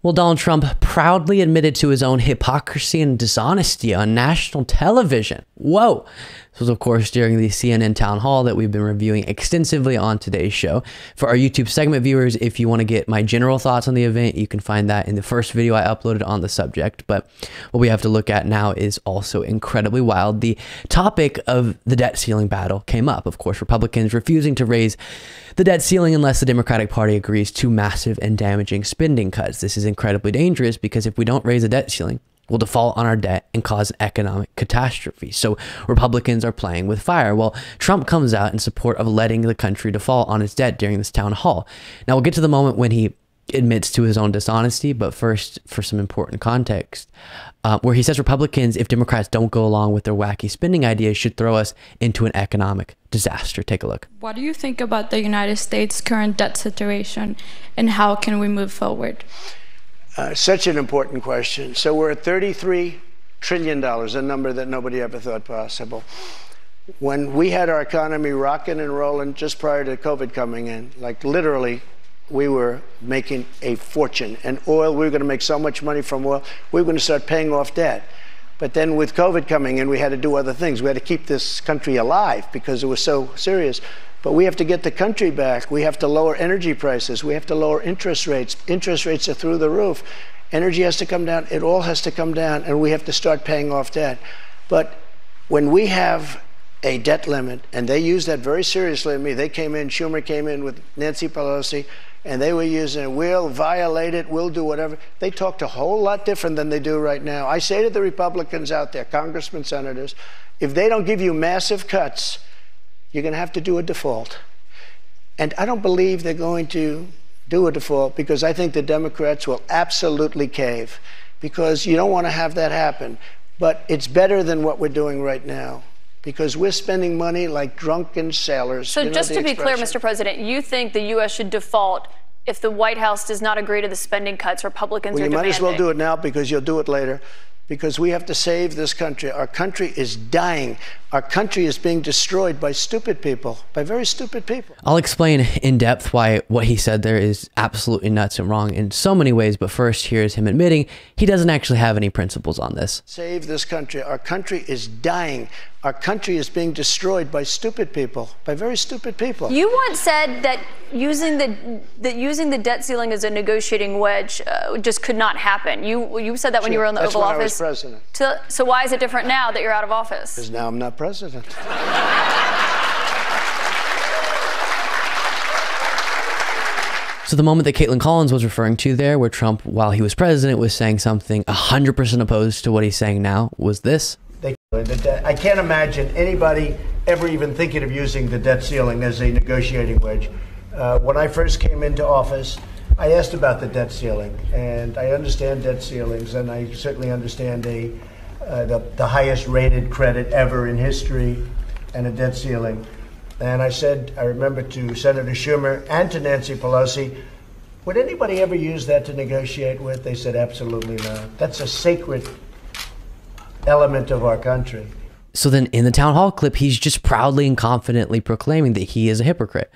Well, Donald Trump proudly admitted to his own hypocrisy and dishonesty on national television. Whoa. This was, of course, during the CNN town hall that we've been reviewing extensively on today's show. For our YouTube segment viewers, if you want to get my general thoughts on the event, you can find that in the first video I uploaded on the subject. But what we have to look at now is also incredibly wild. The topic of the debt ceiling battle came up. Of course, Republicans refusing to raise the debt ceiling unless the Democratic Party agrees to massive and damaging spending cuts. This is incredibly dangerous because if we don't raise the debt ceiling, we'll default on our debt and cause economic catastrophe. So Republicans are playing with fire. Well, Trump comes out in support of letting the country default on its debt during this town hall. Now we'll get to the moment when he admits to his own dishonesty, but first, for some important context, where he says Republicans, if Democrats don't go along with their wacky spending ideas, should throw us into an economic disaster. Take a look. What do you think about the United States' current debt situation, and how can we move forward? Such an important question. So we're at $33 trillion, a number that nobody ever thought possible. When we had our economy rocking and rolling just prior to COVID coming in, like literally, we were making a fortune. And oil, we were going to make so much money from oil, we were going to start paying off debt. But then with COVID coming in, we had to do other things. We had to keep this country alive because it was so serious. But we have to get the country back. We have to lower energy prices. We have to lower interest rates. Interest rates are through the roof. Energy has to come down. It all has to come down, and we have to start paying off debt. But when we have a debt limit, and they use that very seriously to me. They came in, Schumer came in with Nancy Pelosi, and they were using, we'll violate it, we'll do whatever. They talked a whole lot different than they do right now. I say to the Republicans out there, congressmen, senators, if they don't give you massive cuts, you're going to have to do a default. And I don't believe they're going to do a default because I think the Democrats will absolutely cave because you don't want to have that happen. But it's better than what we're doing right now because we're spending money like drunken sailors. So just to be clear, Mr. President, you think the U.S. should default if the White House does not agree to the spending cuts Republicans are demanding? You might as well do it now because you'll do it later. Because we have to save this country. Our country is dying. Our country is being destroyed by stupid people, by very stupid people. I'll explain in depth why what he said there is absolutely nuts and wrong in so many ways, but first here's him admitting he doesn't actually have any principles on this. Save this country. Our country is dying. Our country is being destroyed by stupid people, by very stupid people. You once said that using the debt ceiling as a negotiating wedge just could not happen. You said that when you were in the Oval Office. That's when I was president. So why is it different now that you're out of office? Because now I'm not president. So the moment that Caitlin Collins was referring to there, where Trump, while he was president, was saying something 100% opposed to what he's saying now, was this. I can't imagine anybody ever even thinking of using the debt ceiling as a negotiating wedge. When I first came into office, I asked about the debt ceiling, and I understand debt ceilings, and I certainly understand the highest rated credit ever in history and a debt ceiling. And I said, I remember to Senator Schumer and to Nancy Pelosi, would anybody ever use that to negotiate with? They said, absolutely not. That's a sacred element of our country. So then in the town hall clip, he's just proudly and confidently proclaiming that he is a hypocrite.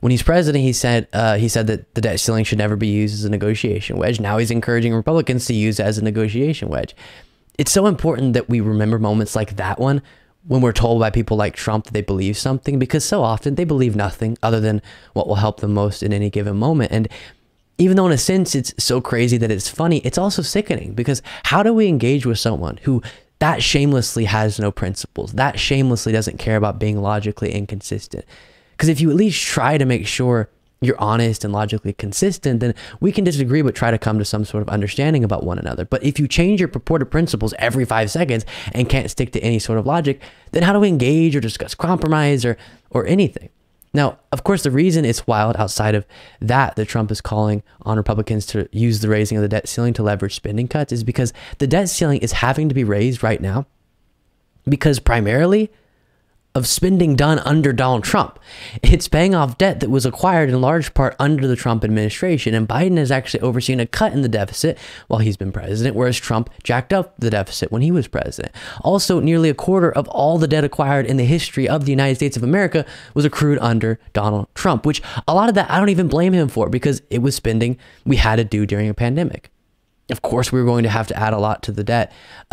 When he's president, he said that the debt ceiling should never be used as a negotiation wedge. Now he's encouraging Republicans to use it as a negotiation wedge. It's so important that we remember moments like that one when we're told by people like Trump that they believe something, because so often they believe nothing other than what will help them most in any given moment. And even though in a sense it's so crazy that it's funny, it's also sickening, because how do we engage with someone who that shamelessly has no principles, that shamelessly doesn't care about being logically inconsistent? Because if you at least try to make sure you're honest and logically consistent, then we can disagree but try to come to some sort of understanding about one another. But if you change your purported principles every 5 seconds and can't stick to any sort of logic, then how do we engage or discuss compromise or anything? Now, of course, the reason it's wild outside of that Trump is calling on Republicans to use the raising of the debt ceiling to leverage spending cuts is because the debt ceiling is having to be raised right now because primarily of spending done under Donald Trump. It's paying off debt that was acquired in large part under the Trump administration, and Biden has actually overseen a cut in the deficit while he's been president, whereas Trump jacked up the deficit when he was president. Also, nearly a quarter of all the debt acquired in the history of the United States of America was accrued under Donald Trump, which a lot of that I don't even blame him for because it was spending we had to do during a pandemic. Of course, we were going to have to add a lot to the debt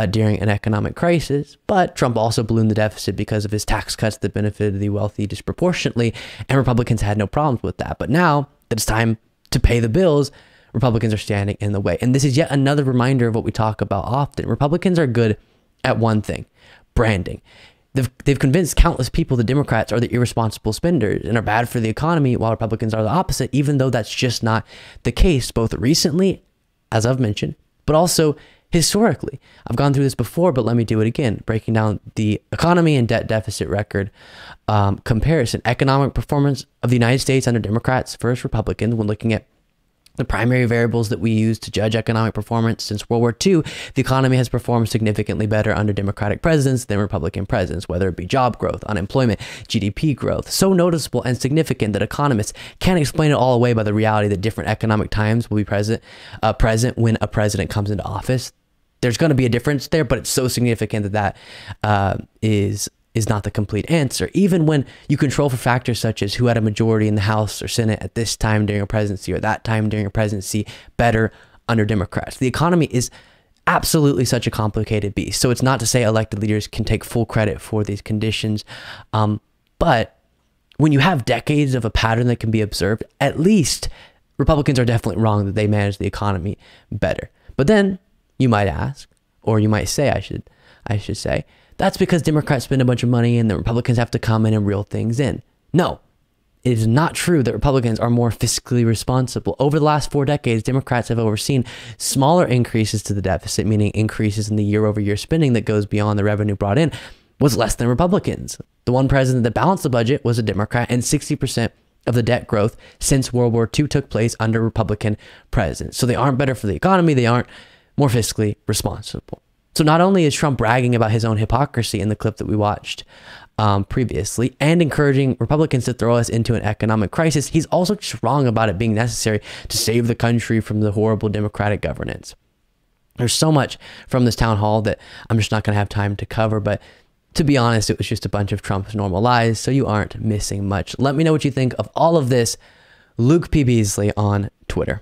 during an economic crisis, but Trump also ballooned the deficit because of his tax cuts that benefited the wealthy disproportionately, and Republicans had no problems with that. But now that it's time to pay the bills, Republicans are standing in the way. And this is yet another reminder of what we talk about often. Republicans are good at one thing: branding. They've convinced countless people that Democrats are the irresponsible spenders and are bad for the economy, while Republicans are the opposite, even though that's just not the case, both recently, as I've mentioned, but also historically. I've gone through this before, but let me do it again, breaking down the economy and debt deficit record comparison. Economic performance of the United States under Democrats versus Republicans, when looking at the primary variables that we use to judge economic performance since World War II, the economy has performed significantly better under Democratic presidents than Republican presidents, whether it be job growth, unemployment, GDP growth. So noticeable and significant that economists can't explain it all away by the reality that different economic times will be present when a president comes into office. There's going to be a difference there, but it's so significant that is not the complete answer. Even when you control for factors such as who had a majority in the House or Senate at this time during a presidency or that time during a presidency better under Democrats. The economy is absolutely such a complicated beast. So it's not to say elected leaders can take full credit for these conditions. But when you have decades of a pattern that can be observed, at least Republicans are definitely wrong that they manage the economy better. But then you might ask, or you might say, I should say, that's because Democrats spend a bunch of money and the Republicans have to come in and reel things in. No, it is not true that Republicans are more fiscally responsible. Over the last 4 decades, Democrats have overseen smaller increases to the deficit, meaning increases in the year-over-year spending that goes beyond the revenue brought in, was less than Republicans. The one president that balanced the budget was a Democrat, and 60% of the debt growth since World War II took place under Republican presidents. So they aren't better for the economy, they aren't more fiscally responsible. So not only is Trump bragging about his own hypocrisy in the clip that we watched previously and encouraging Republicans to throw us into an economic crisis, he's also just wrong about it being necessary to save the country from the horrible Democratic governance. There's so much from this town hall that I'm just not going to have time to cover, but to be honest, it was just a bunch of Trump's normal lies, so you aren't missing much. Let me know what you think of all of this. Luke P. Beasley on Twitter.